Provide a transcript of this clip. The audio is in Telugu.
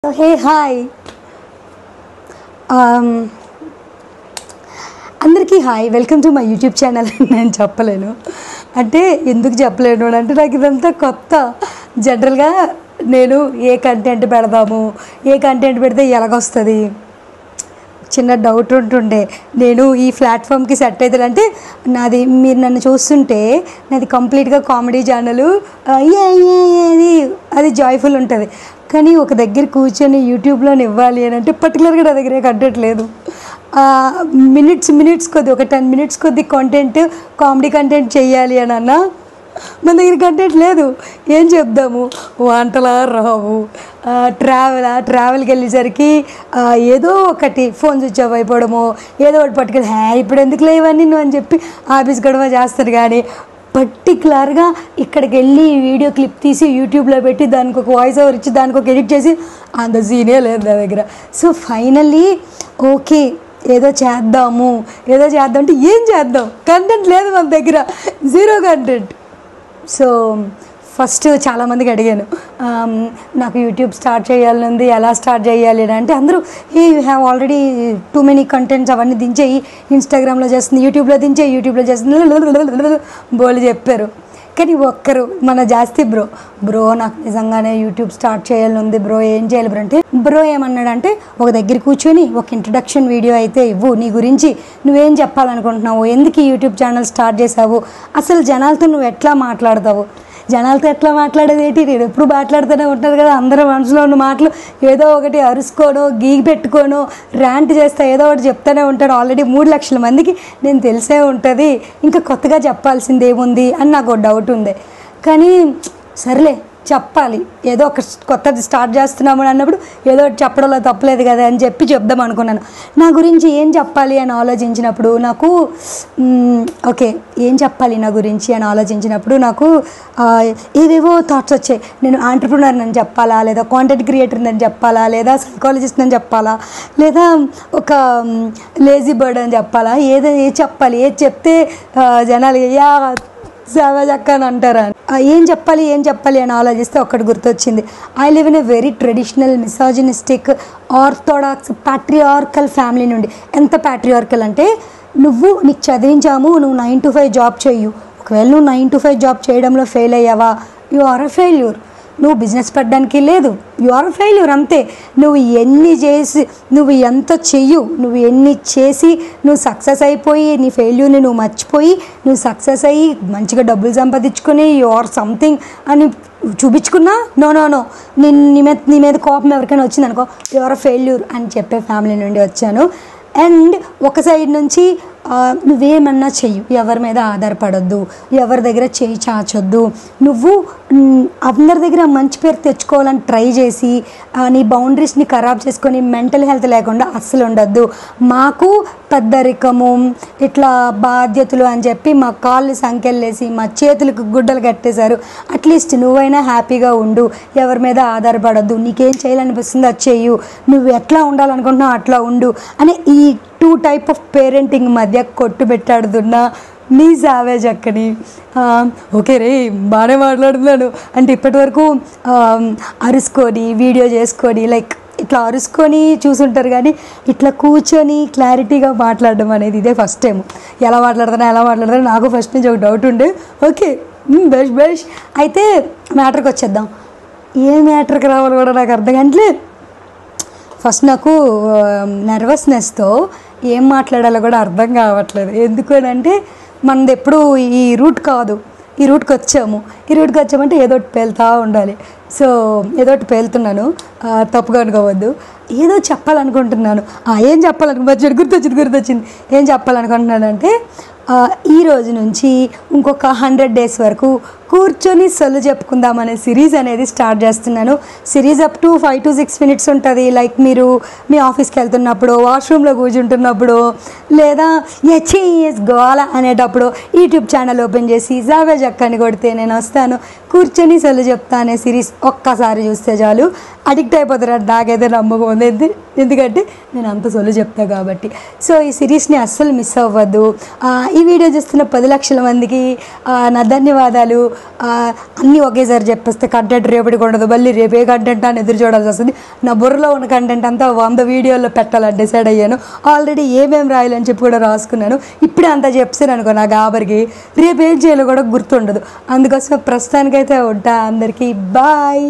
హే హాయ్ అందరికీ hi, welcome to my YouTube channel. నేను చెప్పలేను అంటే ఎందుకు చెప్పలేను అంటే నాకు ఇదంతా కొత్త. జనరల్గా నేను ఏ కంటెంట్ పెడదాము, ఏ కంటెంట్ పెడితే ఎలాగొస్తుంది చిన్న డౌట్ ఉంటుండే. నేను ఈ ప్లాట్ఫామ్కి సెట్ అవుతుంది అంటే నాది, మీరు నన్ను చూస్తుంటే నాది కంప్లీట్గా కామెడీ ఛానల్, అది జాయ్ఫుల్ ఉంటుంది. కానీ ఒక దగ్గర కూర్చొని యూట్యూబ్లో ఇవ్వాలి అని అంటే పర్టికులర్గా నా దగ్గర కంటెంట్ లేదు. మినిట్స్ కొద్ది, ఒక 10 minutes కొద్ది కంటెంట్, కామెడీ కంటెంట్ చేయాలి అని అన్నా మన దగ్గర కంటెంట్ లేదు. ఏం చెప్దాము, వంటలా రావు, ట్రావెల్కి వెళ్ళేసరికి ఏదో ఒకటి ఫోన్ స్విచ్ ఆఫ్ అయిపోవడము, ఏదో ఒకటి పట్టుకెళ్ళి ఇప్పుడు ఎందుకు లేవని నువ్వు అని చెప్పి ఆఫీస్ గడవ చేస్తారు. కానీ పర్టికులర్గా ఇక్కడికి వెళ్ళి వీడియో క్లిప్ తీసి యూట్యూబ్లో పెట్టి దానికి ఒక వాయిస్ ఓవర్ ఇచ్చి దానికి ఒక ఎడిట్ చేసి అంత సీనే లేదు నా దగ్గర. సో ఫైనల్లీ ఓకే ఏదో చేద్దాం అంటే ఏం చేద్దాం, కంటెంట్ లేదు మన దగ్గర, జీరో కంటెంట్. సో ఫస్ట్ చాలామందికి అడిగాను, నాకు యూట్యూబ్ స్టార్ట్ చేయాలని ఉంది, ఎలా స్టార్ట్ చేయాలి అని అంటే అందరూ you have already too many contents, అవన్నీ దించేయి, ఇన్స్టాగ్రామ్లో చేస్తుంది, యూట్యూబ్లో చేస్తుంది బోళ్ళు చెప్పారు. కానీ ఒక్కరు మన జాస్తి బ్రో నాకు నిజంగానే యూట్యూబ్ స్టార్ట్ చేయాలని ఉంది బ్రో, ఏం చేయాలి బ్రో అంటే, బ్రో ఏమన్నాడంటే ఒక దగ్గర కూర్చొని ఒక ఇంట్రడక్షన్ వీడియో అయితే ఇవ్వు, నీ గురించి నువ్వేం చెప్పాలనుకుంటున్నావు, ఎందుకు ఈ యూట్యూబ్ ఛానల్ స్టార్ట్ చేసావు, అసలు జనాలతో నువ్వు ఎట్లా మాట్లాడతావు, జనాలతో ఎట్లా మాట్లాడేది ఏంటి, నేను ఎప్పుడు మాట్లాడుతూనే ఉంటారు కదా, అందరూ మనసులో ఉన్న మాటలు ఏదో ఒకటి అరుసుకోనో గీగి పెట్టుకోనో ర్యాంట్ చేస్తా, ఏదో ఒకటి చెప్తూనే ఉంటాడు. ఆల్రెడీ 3 లక్షల మందికి నేను తెలిసే ఉంటుంది, ఇంకా కొత్తగా చెప్పాల్సింది ఏముంది అని నాకు డౌట్ ఉంది. కానీ సర్లే చెప్పాలి, ఏదో ఒక కొత్తది స్టార్ట్ చేస్తున్నాము అన్నప్పుడు ఏదో ఒకటి చెప్పడంలో తప్పలేదు కదా అని చెప్పి చెప్దాం అనుకున్నాను. నా గురించి ఏం చెప్పాలి అని ఆలోచించినప్పుడు నాకు ఓకే ఏం చెప్పాలి నా గురించి అని ఆలోచించినప్పుడు నాకు ఏవేవో థాట్స్ వచ్చాయి. నేను ఆంటర్ప్రినర్ అని చెప్పాలా, లేదా కాంటెంట్ క్రియేటర్ అని చెప్పాలా, లేదా సైకాలజిస్ట్ అని చెప్పాలా, లేదా ఒక లేజీ బర్డ్ అని చెప్పాలా, ఏది చెప్పాలి, ఏది చెప్తే జనాలు సేవజక్క అని అంటారా, ఏం చెప్పాలి అని ఆలోచిస్తే ఒక్కటి గుర్తొచ్చింది. I live in a very traditional, misogynistic, orthodox, patriarchal family నుండి. ఎంత ప్యాట్రియార్కల్ అంటే, నీకు చదివించాము, నువ్వు 9 to 5 జాబ్ చేయు, ఒకవేళ నువ్వు 9 to 5 జాబ్ చేయడంలో ఫెయిల్ అయ్యావా, యు ఆర్ అ ఫెయిల్యూర్. నువ్వు బిజినెస్ పెట్టడానికి లేదు, యు ఆర్ అ ఫెయిల్యూర్ అంతే. నువ్వు ఎన్ని చేసి, నువ్వు ఎంత చెయ్యు, నువ్వు ఎన్ని చేసి నువ్వు సక్సెస్ అయిపోయి నీ ఫెయిల్యూర్ని నువ్వు మర్చిపోయి నువ్వు సక్సెస్ అయ్యి మంచిగా డబ్బులు సంపాదించుకొని యు ఆర్ సంథింగ్ అని చూపించుకున్నా, నో నీ మీద కోపం ఎవరికైనా వచ్చిందనుకో, యు ఆర్ అ ఫెయిల్యూర్ అని చెప్పే ఫ్యామిలీ నుండి వచ్చాను. అండ్ ఒక సైడ్ నుంచి నువ్వేమన్నా చెయ్యు, ఎవరి మీద ఆధారపడొద్దు, ఎవరి దగ్గర చేయి చాచొద్దు, నువ్వు అందరి దగ్గర మంచి పేరు తెచ్చుకోవాలని ట్రై చేసి నీ బౌండరీస్ని ఖరాబ్ చేసుకొని మెంటల్ హెల్త్ లేకుండా అస్సలు ఉండొద్దు. మాకు పెద్దరికము, ఇట్లా బాధ్యతలు అని చెప్పి మా కాళ్ళు సంఖ్యలేసి మా చేతులకు గుడ్డలు కట్టేశారు. అట్లీస్ట్ నువ్వైనా హ్యాపీగా ఉండు, ఎవరి మీద ఆధారపడొద్దు, నీకేం చేయాలనిపిస్తుందో అది చెయ్యు, నువ్వు ఎట్లా ఉండాలనుకుంటున్నావు అట్లా ఉండు అని ఈ 2 type ఆఫ్ పేరెంటింగ్ మధ్య కొట్టు పెట్టాడుతున్నా నీ సావేజ్ అక్కని. ఓకే రే బాగానే మాట్లాడుతున్నాను అంటే ఇప్పటి వరకు అరుసుకొని వీడియో చేసుకొని లైక్ ఇట్లా అరుసుకొని చూసుంటారు, కానీ ఇట్లా కూర్చొని క్లారిటీగా మాట్లాడడం అనేది ఇదే ఫస్ట్ టైం. ఎలా మాట్లాడతానో నాకు ఫస్ట్ నుంచి ఒక డౌట్ ఉండే. ఓకే బెస్ట్ అయితే మ్యాటర్కి వచ్చేద్దాం. ఏ మ్యాటర్కి రావాలి కూడా నాకు అర్థం కావట్లేదు. ఫస్ట్ నాకు నర్వస్నెస్తో ఏం మాట్లాడాలో కూడా అర్థం కావట్లేదు. ఎందుకు అంటే మనది ఎప్పుడు ఈ రూట్ కాదు, ఈ రూట్కి వచ్చామంటే ఏదో ఒకటి పేలుతూ ఉండాలి. సో ఏదో ఒకటి పేలుతున్నాను, తప్పుగా అనుకోవద్దు. ఏదో చెప్పాలనుకుంటున్నాను, గుర్తొచ్చింది ఏం చెప్పాలనుకుంటున్నానంటే, ఈ రోజు నుంచి ఇంకొక 100 days వరకు కూర్చొని సొల్లు చెప్పుకుందామనే సిరీస్ అనేది స్టార్ట్ చేస్తున్నాను. Series up to 5 to 6 minutes ఉంటుంది. లైక్ మీరు మీ ఆఫీస్కి వెళ్తున్నప్పుడు, వాష్రూమ్లో కూర్చుంటున్నప్పుడు, లేదా గోల అనేటప్పుడు యూట్యూబ్ ఛానల్ ఓపెన్ చేసి సావేజ్ అక్క అని కొడితే నేను వస్తాను, కూర్చొని సొల్లు చెప్తా అనే సిరీస్ ఒక్కసారి చూస్తే చాలు అడిక్ట్ అయిపోతారు. నాకైతే నమ్మకం ఉంది, ఎందుకంటే నేను అంత సొల్లు చెప్తా కాబట్టి. సో ఈ సిరీస్ని అస్సలు మిస్ అవ్వద్దు. ఈ వీడియో చూస్తున్న 10 లక్షల మందికి నా ధన్యవాదాలు. అన్నీ ఒకేసారి చెప్పేస్తే కంటెంట్ రేపటికి ఉండదు, మళ్ళీ రేపు ఏ కంటెంట్ అని ఎదురు చూడాల్సి వస్తుంది. నా బుర్రలో ఉన్న కంటెంట్ అంతా 100 వీడియోల్లో పెట్టాలని డిసైడ్ అయ్యాను. ఆల్రెడీ ఏమేమి రాయాలని చెప్పి కూడా రాసుకున్నాను. ఇప్పుడే అంతా చెప్తాను అనుకో నా గాబరికి రేపు ఏం చేయాలో కూడా గుర్తుండదు. అందుకోసం ప్రస్తుతానికైతే ఉంటా. అందరికీ బాయ్.